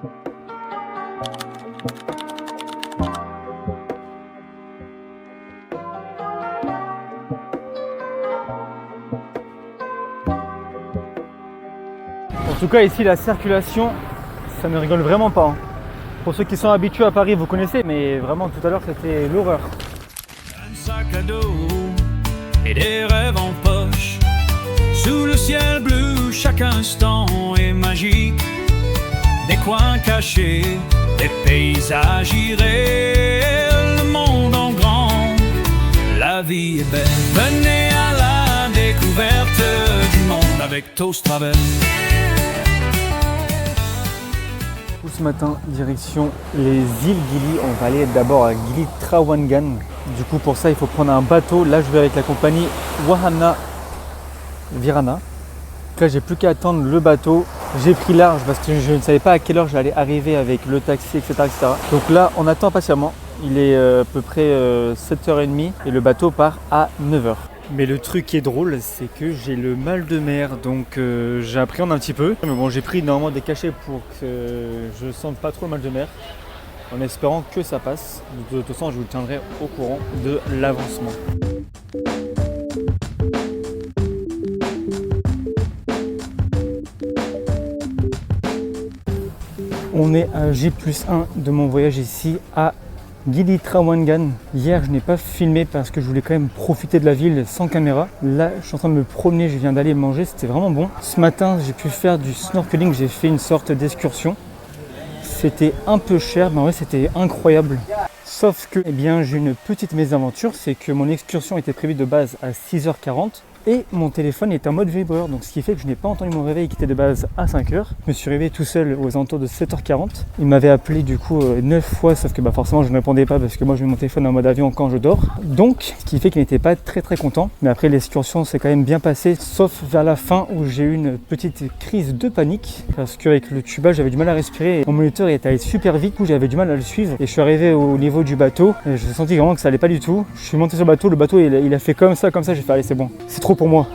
En tout cas ici la circulation, ça ne rigole vraiment pas. Pour ceux qui sont habitués à Paris, vous connaissez, mais vraiment tout à l'heure c'était l'horreur. Un sac à dos et des rêves en poche. Sous le ciel bleu, chaque instant est magique. Des coins cachés, des paysages irréels, le monde en grand, la vie est belle. Venez à la découverte du monde avec Toast Travel. Ce matin, direction les îles Gili. On va aller d'abord à Gili Trawangan. Du coup, pour ça, il faut prendre un bateau. Là, je vais avec la compagnie Wahana Virana. Là, j'ai plus qu'à attendre le bateau. J'ai pris large parce que je ne savais pas à quelle heure j'allais arriver avec le taxi, etc., etc. Donc là, on attend patiemment. Il est à peu près 7h30 et le bateau part à 9h. Mais le truc qui est drôle, c'est que j'ai le mal de mer, donc j'appréhende un petit peu. Mais bon, j'ai pris normalement des cachets pour que je ne sente pas trop le mal de mer, en espérant que ça passe. De toute façon, je vous tiendrai au courant de l'avancement. On est à J+1 de mon voyage ici à Gili Trawangan. Hier, je n'ai pas filmé parce que je voulais quand même profiter de la ville sans caméra. Là, je suis en train de me promener, je viens d'aller manger, c'était vraiment bon. Ce matin, j'ai pu faire du snorkeling, j'ai fait une sorte d'excursion. C'était un peu cher, mais en vrai, c'était incroyable. Sauf que, eh bien, j'ai une petite mésaventure, c'est que mon excursion était prévue de base à 6h40. Et mon téléphone est en mode vibreur, donc ce qui fait que je n'ai pas entendu mon réveil qui était de base à 5h. Je me suis réveillé tout seul aux alentours de 7h40. Il m'avait appelé du coup 9 fois, sauf que forcément je ne répondais pas parce que moi je mets mon téléphone en mode avion quand je dors. Donc, ce qui fait qu'il n'était pas très content. Mais après l'excursion s'est quand même bien passée, sauf vers la fin où j'ai eu une petite crise de panique. Parce qu'avec le tuba j'avais du mal à respirer. Mon moniteur est allé super vite, du coup j'avais du mal à le suivre. Et je suis arrivé au niveau du bateau, et j'ai senti vraiment que ça allait pas du tout. Je suis monté sur le bateau il a fait comme ça, j'ai fait allez c'est bon, c'est trop pour moi.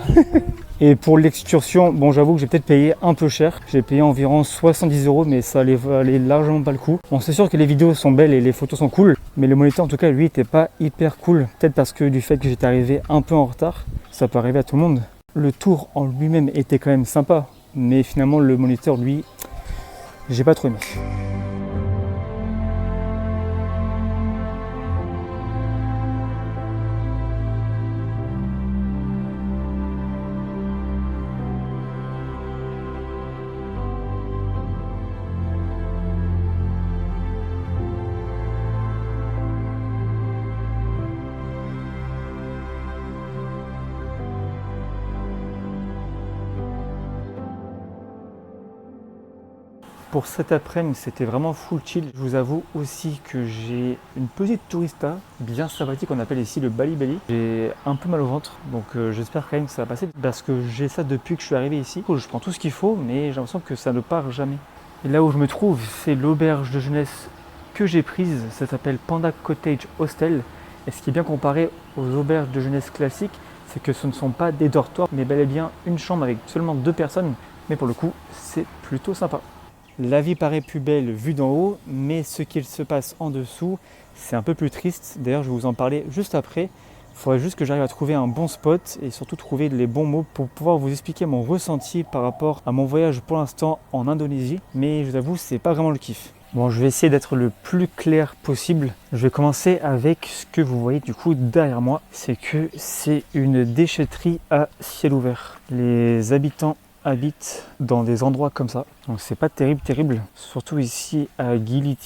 Et pour l'excursion, bon j'avoue que j'ai peut-être payé un peu cher. J'ai payé environ 70 €, mais ça valait largement pas le coup. Bon, c'est sûr que les vidéos sont belles et les photos sont cool, mais le moniteur en tout cas lui était pas hyper cool. Peut-être parce que du fait que j'étais arrivé un peu en retard, ça peut arriver à tout le monde. Le tour en lui-même était quand même sympa, mais finalement le moniteur lui, j'ai pas trop aimé. Pour cet après-midi, c'était vraiment full chill. Je vous avoue aussi que j'ai une petite tourista bien sympathique qu'on appelle ici le Bali Belly. J'ai un peu mal au ventre, donc j'espère quand même que ça va passer parce que j'ai ça depuis que je suis arrivé ici. Je prends tout ce qu'il faut, mais j'ai l'impression que ça ne part jamais. Et là où je me trouve, c'est l'auberge de jeunesse que j'ai prise. Ça s'appelle Panda Cottage Hostel. Et ce qui est bien comparé aux auberges de jeunesse classiques, c'est que ce ne sont pas des dortoirs, mais bel et bien une chambre avec seulement 2 personnes. Mais pour le coup, c'est plutôt sympa. La vie paraît plus belle vue d'en haut, mais ce qu'il se passe en dessous, c'est un peu plus triste. D'ailleurs, je vais vous en parler juste après. Il faudrait juste que j'arrive à trouver un bon spot et surtout trouver les bons mots pour pouvoir vous expliquer mon ressenti par rapport à mon voyage pour l'instant en Indonésie. Mais je vous avoue, c'est pas vraiment le kiff. Bon, je vais essayer d'être le plus clair possible. Je vais commencer avec ce que vous voyez du coup derrière moi. C'est que c'est une déchetterie à ciel ouvert. Les habitants habitent dans des endroits comme ça, donc c'est pas terrible, surtout ici à Gili.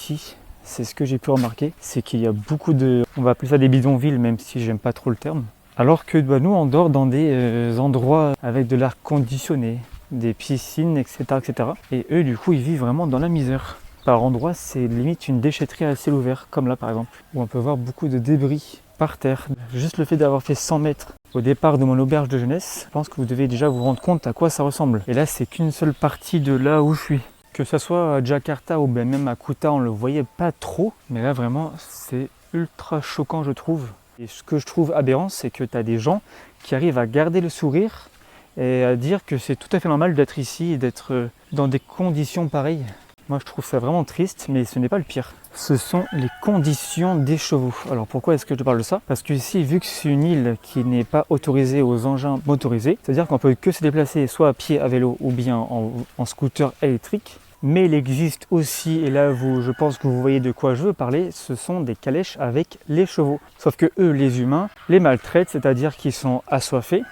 C'est ce que j'ai pu remarquer, c'est qu'il y a beaucoup de, on va appeler ça des bidonvilles, même si j'aime pas trop le terme, alors que nous on dort dans des endroits avec de l'air conditionné, des piscines, etc. Et eux du coup ils vivent vraiment dans la misère. Par endroits c'est limite une déchetterie à ciel ouvert, comme là par exemple, où on peut voir beaucoup de débris par terre. Juste le fait d'avoir fait 100 mètres au départ de mon auberge de jeunesse, je pense que vous devez déjà vous rendre compte à quoi ça ressemble. Et là, c'est qu'une seule partie de là où je suis. Que ce soit à Jakarta ou même à Kuta, on le voyait pas trop. Mais là, vraiment, c'est ultra choquant, je trouve. Et ce que je trouve aberrant, c'est que tu as des gens qui arrivent à garder le sourire et à dire que c'est tout à fait normal d'être ici et d'être dans des conditions pareilles. Moi je trouve ça vraiment triste, mais ce n'est pas le pire. Ce sont les conditions des chevaux. Alors pourquoi est-ce que je te parle de ça? Parce que ici, vu que c'est une île qui n'est pas autorisée aux engins motorisés, c'est-à-dire qu'on peut que se déplacer soit à pied, à vélo ou bien en scooter électrique. Mais il existe aussi, et là je pense que vous voyez de quoi je veux parler, ce sont des calèches avec les chevaux. Sauf que eux, les humains, les maltraitent, c'est-à-dire qu'ils sont assoiffés.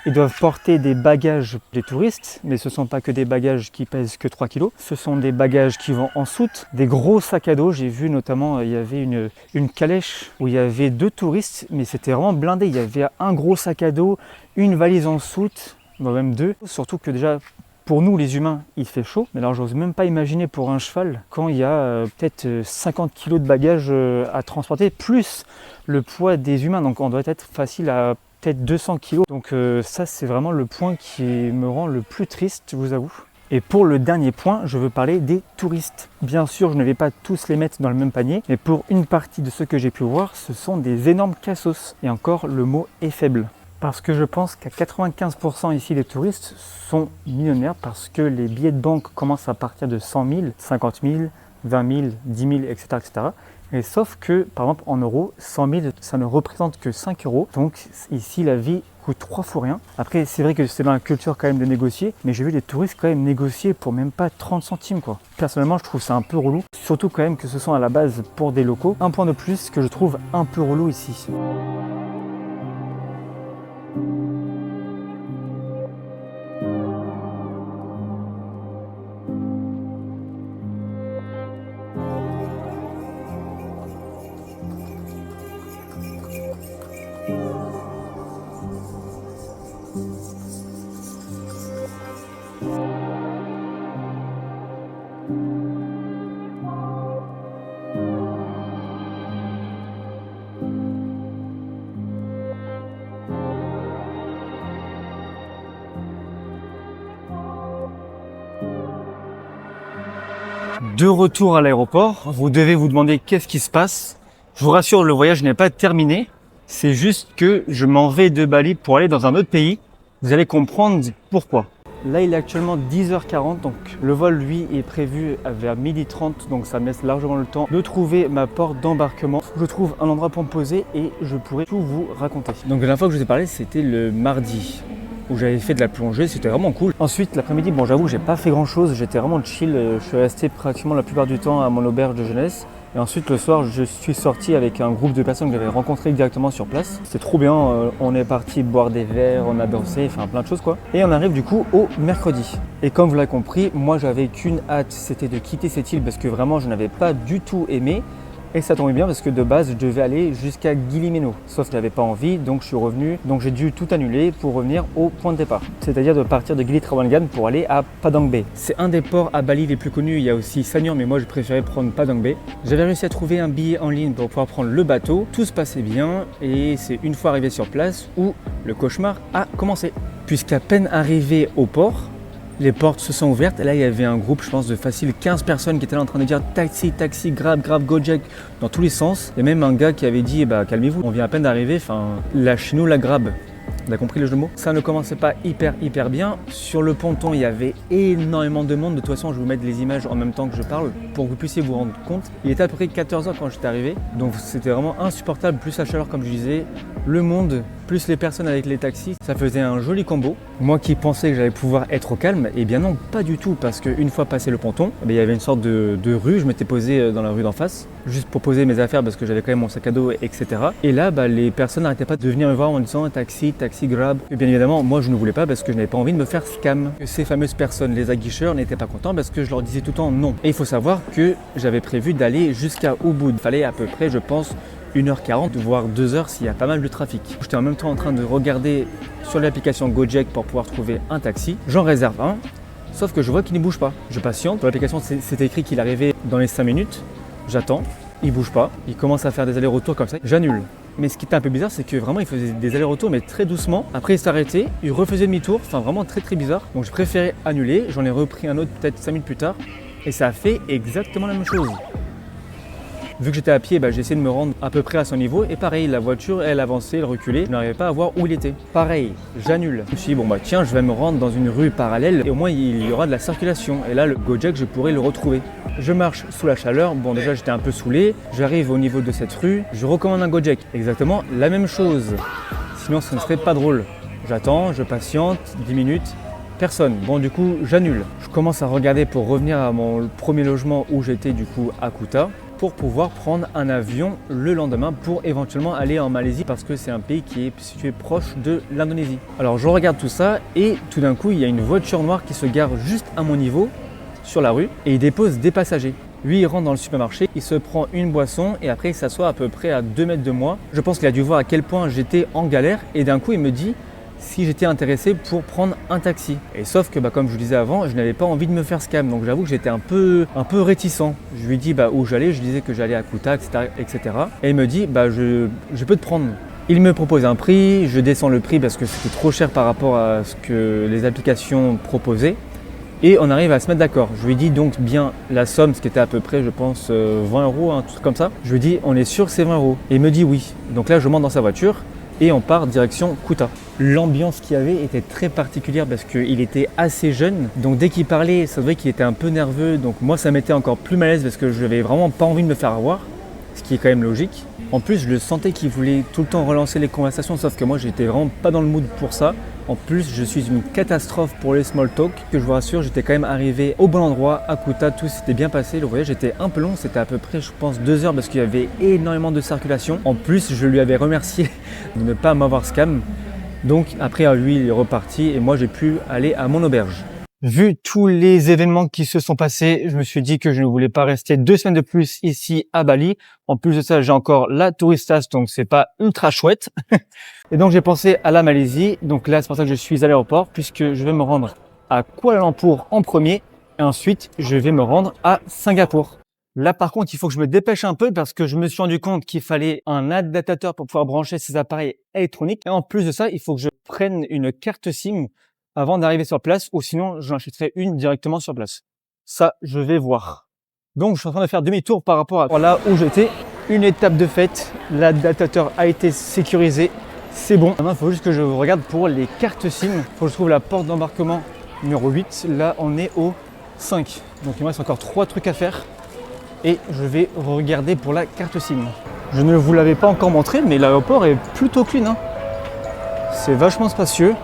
Ils doivent porter des bagages des touristes, mais ce ne sont pas que des bagages qui pèsent que 3 kg. Ce sont des bagages qui vont en soute, des gros sacs à dos. J'ai vu notamment, il y avait une calèche où il y avait 2 touristes, mais c'était vraiment blindé. Il y avait un gros sac à dos, une valise en soute, même 2. Surtout que déjà, pour nous les humains, il fait chaud. Mais alors, j'ose même pas imaginer pour un cheval quand il y a peut-être 50 kg de bagages à transporter, plus le poids des humains. Donc, on doit être facile à peut-être 200 kg. Donc ça, c'est vraiment le point qui me rend le plus triste, je vous avoue. Et pour le dernier point, je veux parler des touristes. Bien sûr, je ne vais pas tous les mettre dans le même panier, mais pour une partie de ceux que j'ai pu voir, ce sont des énormes cassos. Et encore, le mot est faible. Parce que je pense qu'à 95% ici, les touristes sont millionnaires parce que les billets de banque commencent à partir de 100 000, 50 000, 20 000, 10 000, etc. etc. Et sauf que, par exemple, en euros, 100 000, ça ne représente que 5 euros. Donc ici, la vie coûte 3 fois rien. Après, c'est vrai que c'est dans la culture quand même de négocier, mais j'ai vu des touristes quand même négocier pour même pas 30 centimes, quoi. Personnellement, je trouve ça un peu relou. Surtout quand même que ce soit à la base pour des locaux. Un point de plus que je trouve un peu relou ici. De retour à l'aéroport, vous devez vous demander qu'est-ce qui se passe. Je vous rassure, le voyage n'est pas terminé. C'est juste que je m'en vais de Bali pour aller dans un autre pays. Vous allez comprendre pourquoi. Là, il est actuellement 10h40, donc le vol, lui, est prévu vers 12h30, donc ça me laisse largement le temps de trouver ma porte d'embarquement. Je trouve un endroit pour me poser et je pourrai tout vous raconter. Donc la dernière fois que je vous ai parlé, c'était le mardi, où j'avais fait de la plongée, c'était vraiment cool. Ensuite, l'après-midi, bon, j'avoue, j'ai pas fait grand-chose, j'étais vraiment chill. Je suis resté pratiquement la plupart du temps à mon auberge de jeunesse. Et ensuite, le soir, je suis sorti avec un groupe de personnes que j'avais rencontrées directement sur place. C'était trop bien, on est parti boire des verres, on a dansé, enfin plein de choses quoi. Et on arrive du coup au mercredi. Et comme vous l'avez compris, moi j'avais qu'une hâte, c'était de quitter cette île parce que vraiment je n'avais pas du tout aimé. Et ça tombait bien parce que de base, je devais aller jusqu'à Gili Meno. Sauf que je n'avais pas envie, donc je suis revenu. Donc j'ai dû tout annuler pour revenir au point de départ. C'est-à-dire de partir de Gili Trawangan pour aller à Padang Bay. C'est un des ports à Bali les plus connus. Il y a aussi Sanur, mais moi je préférais prendre Padang Bay. J'avais réussi à trouver un billet en ligne pour pouvoir prendre le bateau. Tout se passait bien et c'est une fois arrivé sur place où le cauchemar a commencé. Puisqu'à peine arrivé au port, les portes se sont ouvertes et là il y avait un groupe, je pense de facile 15 personnes qui étaient là en train de dire taxi, taxi, grab, grab, Gojek dans tous les sens. Il y a même un gars qui avait dit bah calmez-vous, on vient à peine d'arriver, enfin lâchez-nous la grab. Vous avez compris le jeu de mots? Ça ne commençait pas hyper bien. Sur le ponton, il y avait énormément de monde. De toute façon, je vais vous mettre les images en même temps que je parle pour que vous puissiez vous rendre compte. Il était à peu près 14h quand j'étais arrivé. Donc c'était vraiment insupportable. Plus la chaleur, comme je disais, le monde, plus les personnes avec les taxis. Ça faisait un joli combo. Moi qui pensais que j'allais pouvoir être au calme, eh bien non, pas du tout. Parce qu'une fois passé le ponton, il y avait une sorte de rue. Je m'étais posé dans la rue d'en face, juste pour poser mes affaires parce que j'avais quand même mon sac à dos, etc. Et là, les personnes n'arrêtaient pas de venir me voir en disant taxi, taxi, grab. Et bien évidemment, moi je ne voulais pas parce que je n'avais pas envie de me faire scam. Ces fameuses personnes, les aguicheurs, n'étaient pas contents parce que je leur disais tout le temps non. Et il faut savoir que j'avais prévu d'aller jusqu'à Ubud. Il fallait à peu près, je pense, 1h40, voire 2h s'il y a pas mal de trafic. J'étais en même temps en train de regarder sur l'application Gojek pour pouvoir trouver un taxi. J'en réserve un, sauf que je vois qu'il ne bouge pas. Je patiente. Sur l'application, c'est écrit qu'il arrivait dans les 5 minutes. J'attends. Il bouge pas, il commence à faire des allers-retours comme ça, j'annule. Mais ce qui était un peu bizarre, c'est que vraiment il faisait des allers-retours mais très doucement. Après il s'arrêtait, il refaisait demi-tour, enfin vraiment très bizarre. Donc je préférais annuler, j'en ai repris un autre peut-être 5 minutes plus tard et ça a fait exactement la même chose. Vu que j'étais à pied, j'ai essayé de me rendre à peu près à son niveau. Et pareil, la voiture, elle avançait, elle reculait. Je n'arrivais pas à voir où il était. Pareil, j'annule. Je me suis dit, bon tiens, je vais me rendre dans une rue parallèle et au moins il y aura de la circulation. Et là, le Gojek, je pourrais le retrouver. Je marche sous la chaleur. Bon, déjà, j'étais un peu saoulé. J'arrive au niveau de cette rue. Je recommande un Gojek. Exactement la même chose. Sinon, ce ne serait pas drôle. J'attends, je patiente, 10 minutes. Personne. Bon, du coup, j'annule. Je commence à regarder pour revenir à mon premier logement où j'étais du coup à Kuta pour pouvoir prendre un avion le lendemain pour éventuellement aller en Malaisie parce que c'est un pays qui est situé proche de l'Indonésie. Alors, je regarde tout ça et tout d'un coup, il y a une voiture noire qui se gare juste à mon niveau sur la rue et il dépose des passagers. Lui, il rentre dans le supermarché, il se prend une boisson et après, il s'assoit à peu près à 2 mètres de moi. Je pense qu'il a dû voir à quel point j'étais en galère et d'un coup, il me dit si j'étais intéressé pour prendre un taxi. Et sauf que comme je vous disais avant, je n'avais pas envie de me faire scam. Donc j'avoue que j'étais un peu réticent. Je lui dis où j'allais, je disais que j'allais à Kuta, etc. Et il me dit je peux te prendre. Il me propose un prix, je descends le prix parce que c'était trop cher par rapport à ce que les applications proposaient. Et on arrive à se mettre d'accord. Je lui dis donc bien la somme, ce qui était à peu près, je pense, 20 €, un truc comme ça. Je lui dis, on est sûr que c'est 20 €. Et il me dit oui. Donc là, je monte dans sa voiture et on part direction Kuta. L'ambiance qu'il y avait était très particulière parce qu'il était assez jeune. Donc dès qu'il parlait, c'est vrai qu'il était un peu nerveux. Donc moi, ça m'était encore plus malaise parce que je n'avais vraiment pas envie de me faire avoir. Ce qui est quand même logique. En plus, je le sentais qu'il voulait tout le temps relancer les conversations, sauf que moi, j'étais vraiment pas dans le mood pour ça. En plus, je suis une catastrophe pour les small talk. Que je vous rassure, j'étais quand même arrivé au bon endroit, à Kuta, tout s'était bien passé. Le voyage était un peu long, c'était à peu près, je pense, 2 heures parce qu'il y avait énormément de circulation. En plus, je lui avais remercié de ne pas m'avoir scam. Donc après, lui, il est reparti et moi, j'ai pu aller à mon auberge. Vu tous les événements qui se sont passés, je me suis dit que je ne voulais pas rester 2 semaines de plus ici à Bali. En plus de ça, j'ai encore la Touristas, donc c'est pas ultra chouette. Et donc j'ai pensé à la Malaisie. Donc là, c'est pour ça que je suis à l'aéroport, puisque je vais me rendre à Kuala Lumpur en premier, et ensuite je vais me rendre à Singapour. Là par contre, il faut que je me dépêche un peu parce que je me suis rendu compte qu'il fallait un adaptateur pour pouvoir brancher ces appareils électroniques. Et en plus de ça, il faut que je prenne une carte SIM avant d'arriver sur place, ou sinon j'en achèterai une directement sur place. Ça, je vais voir. Donc je suis en train de faire demi-tour par rapport à là où j'étais. Une étape de fait, l'adaptateur a été sécurisé, c'est bon. Maintenant, il faut juste que je regarde pour les cartes SIM. Il faut que je trouve la porte d'embarquement numéro 8. Là, on est au 5. Donc il me reste encore 3 trucs à faire. Et je vais regarder pour la carte SIM. Je ne vous l'avais pas encore montré, mais l'aéroport est plutôt clean. C'est vachement spacieux.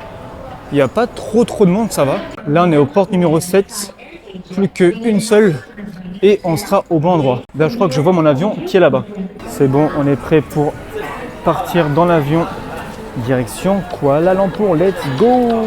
Il n'y a pas trop de monde, ça va. Là, on est aux portes numéro 7. Plus qu'une seule. Et on sera au bon endroit. Là, je crois que je vois mon avion qui est là-bas. C'est bon, on est prêt pour partir dans l'avion. Direction Kuala Lumpur. Let's go!